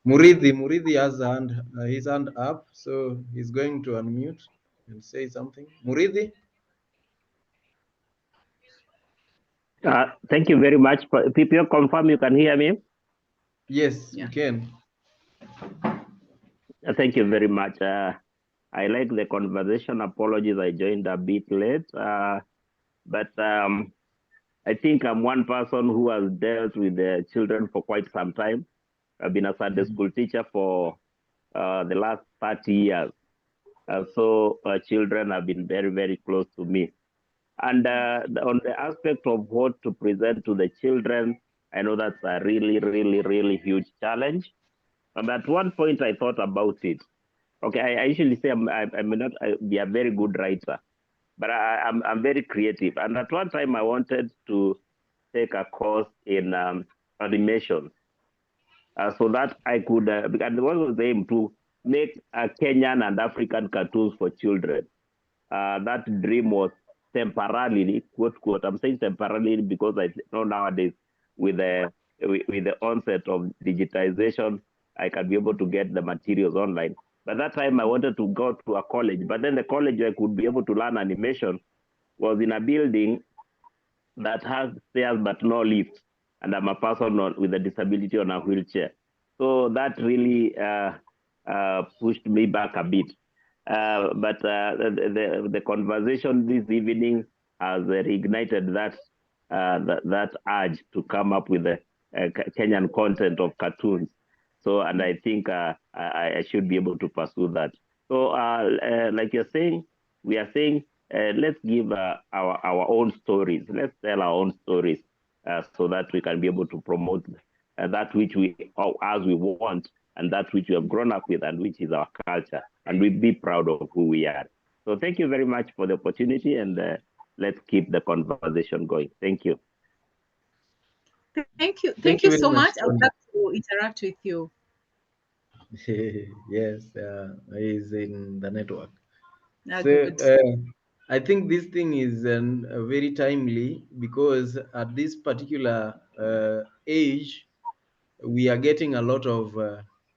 Speaker 6: Muridhi has his hand up, so he's going to unmute and say something. Muridhi?
Speaker 7: Thank you very much. People confirm you can hear me?
Speaker 6: Yes, you can.
Speaker 7: Thank you very much. I like the conversation. Apologies, I joined a bit late. But I think I'm one person who has dealt with the children for quite some time. I've been a Sunday school teacher for the last 30 years. So children have been very, very close to me. And on the aspect of what to present to the children, I know that's a really, really, really huge challenge. And at one point, I thought about it. Okay, I usually say I may not be a very good writer, but I'm very creative. And at one time, I wanted to take a course in animation, so that I could, and what was the aim to make Kenyan and African cartoons for children. That dream was temporarily, quote, quote, I'm saying temporarily because I know nowadays with the onset of digitization, I can be able to get the materials online. By that time, I wanted to go to a college, but then the college I could be able to learn animation was in a building that has stairs but no lift, and I'm a person with a disability on a wheelchair. So that really pushed me back a bit. But the conversation this evening has reignited that urge to come up with the Kenyan content of cartoons. So, and I think I should be able to pursue that. So, like you're saying, we are saying, let's give our own stories. Let's tell our own stories so that we can be able to promote that which as we want, and that which we have grown up with, and which is our culture, and we be proud of who we are. So thank you very much for the opportunity, and let's keep the conversation going. Thank you.
Speaker 1: Thank you so much. I would love to interact with you.
Speaker 6: Yes, he's in the network.
Speaker 1: Good.
Speaker 6: I think this thing is very timely because at this particular age, we are getting a lot of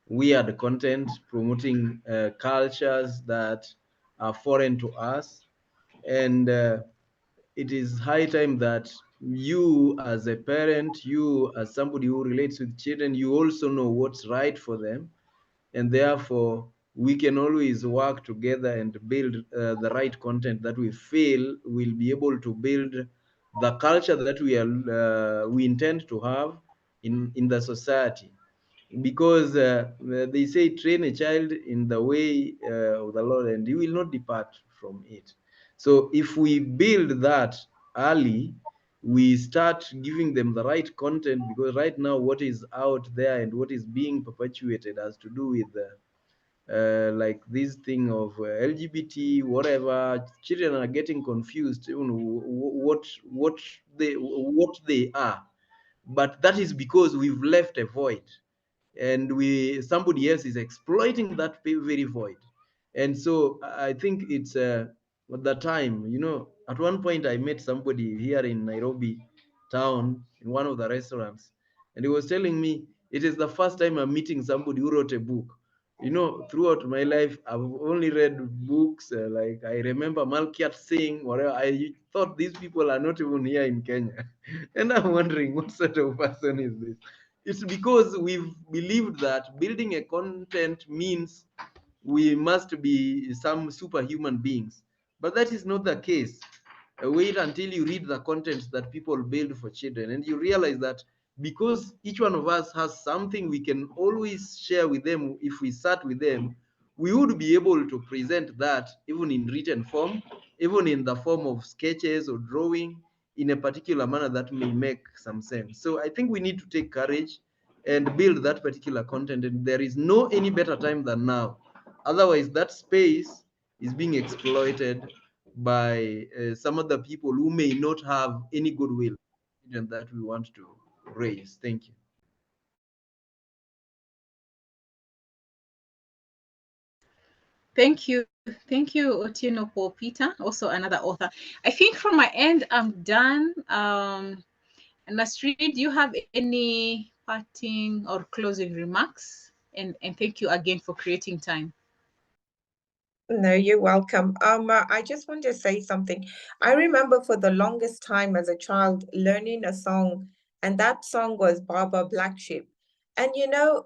Speaker 6: weird content promoting cultures that are foreign to us. And it is high time that you as a parent, you as somebody who relates with children, you also know what's right for them. And therefore, we can always work together and build the right content that we feel will be able to build the culture that we intend to have in the society. Because they say, train a child in the way of the Lord, and he will not depart from it. So if we build that early, we start giving them the right content, because right now what is out there and what is being perpetuated has to do with like this thing of LGBT, whatever. Children are getting confused, what they are, but that is because we've left a void, and somebody else is exploiting that very void. And so I think it's at the time, at one point I met somebody here in Nairobi town in one of the restaurants, and he was telling me it is the first time I'm meeting somebody who wrote a book. Throughout my life, I've only read books like I remember Malkiat Singh, whatever. I thought these people are not even here in Kenya. And I'm wondering, what sort of person is this? It's because we've believed that building a content means we must be some superhuman beings. But that is not the case. Wait until you read the content that people build for children, and you realize that because each one of us has something we can always share with them, if we sat with them, we would be able to present that even in written form, even in the form of sketches or drawing, in a particular manner that may make some sense. So I think we need to take courage and build that particular content, and there is no any better time than now. Otherwise, that space is being exploited by some other people who may not have any goodwill that we want to raise. Thank you.
Speaker 1: Thank you, Otieno Paul Peter, also another author. I think from my end, I'm done. Nasreen, do you have any parting or closing remarks? And thank you again for creating time.
Speaker 2: No, you're welcome. I just want to say something. I remember for the longest time as a child learning a song, and that song was Baba Black Sheep. And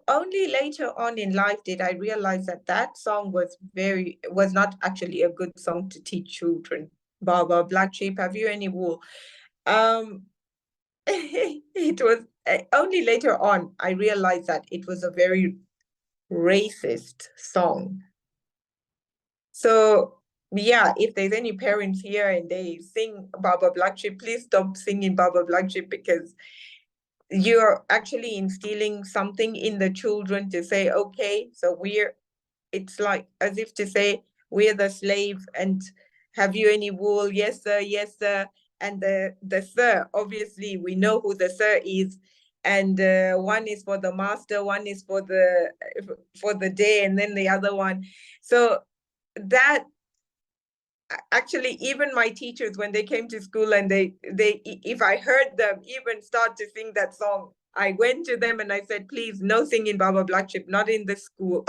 Speaker 2: only later on in life did I realize that that song was not actually a good song to teach children. Baba Black Sheep, have you any wool? Um, it was only later on I realized that it was a very racist song. So yeah, if there's any parents here and they sing Baba Black Sheep, please stop singing Baba Black Sheep, because you're actually instilling something in the children to say, okay, so it's like as if to say, we're the slave, and have you any wool? Yes, sir, yes, sir. And the sir, obviously we know who the sir is. And one is for the master, one is for the day, and then the other one. So that actually, even my teachers, when they came to school and they if I heard them even start to sing that song, I went to them and I said, please, no singing Baba Black Sheep, not in the school.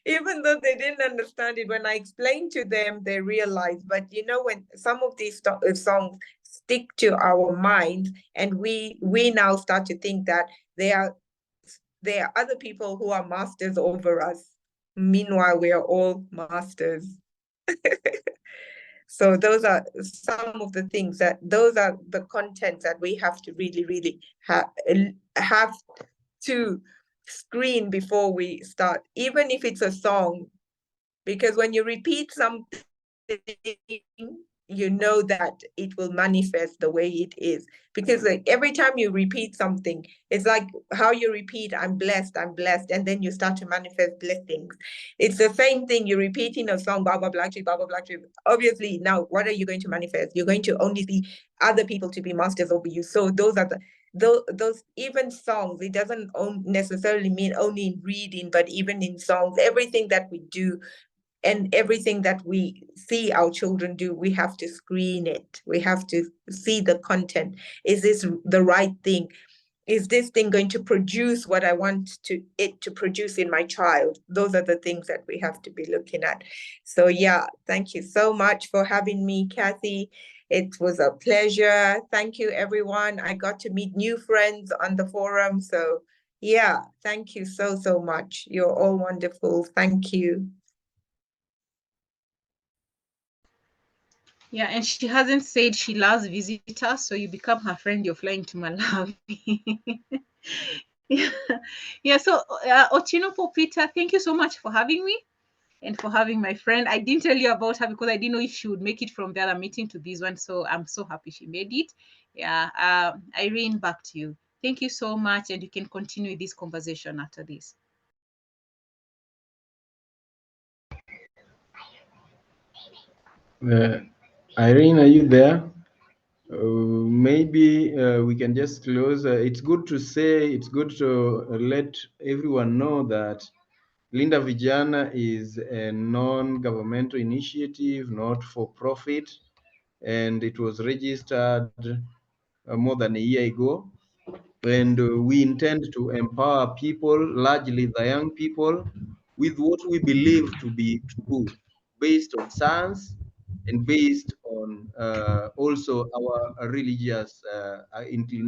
Speaker 2: Even though they didn't understand it, when I explained to them, they realized. But when some of these songs stick to our minds, and we now start to think that there are other people who are masters over us. Meanwhile, we are all masters. So those are some of the things those are the contents that we have to really, really have to screen before we start, even if it's a song, because when you repeat something, you know that it will manifest the way it is. Because like every time you repeat something, it's like how you repeat, I'm blessed, and then you start to manifest blessings. It's the same thing. You're repeating a song, Baba Black Sheep, Baba Black Sheep. Obviously, now what are you going to manifest? You're going to only see other people to be masters over you. So those are those even songs, it doesn't necessarily mean only in reading, but even in songs, everything that we do and everything that we see our children do, we have to screen it. We have to see the content. Is this the right thing? Is this thing going to produce what I want it to produce in my child? Those are the things that we have to be looking at. So yeah, thank you so much for having me, Kathy. It was a pleasure. Thank you, everyone. I got to meet new friends on the forum. So yeah, thank you so, so much. You're all wonderful. Thank you.
Speaker 1: Yeah, and she hasn't said she loves visitors, so you become her friend, you're flying to Malawi. yeah. So Otieno Paul Peter, thank you so much for having me. and for having my friend. I didn't tell you about her because I didn't know if she would make it from the other meeting to this one. So I'm so happy she made it. Yeah, Irene, back to you. Thank you so much, and you can continue this conversation after this.
Speaker 6: Irene, are you there? Maybe we can just close. It's good to say, it's good to let everyone know that Linda Vijana is a non-governmental initiative, not for profit, and it was registered more than a year ago. And we intend to empower people, largely the young people, with what we believe to be true, based on science and based on also our religious inclination.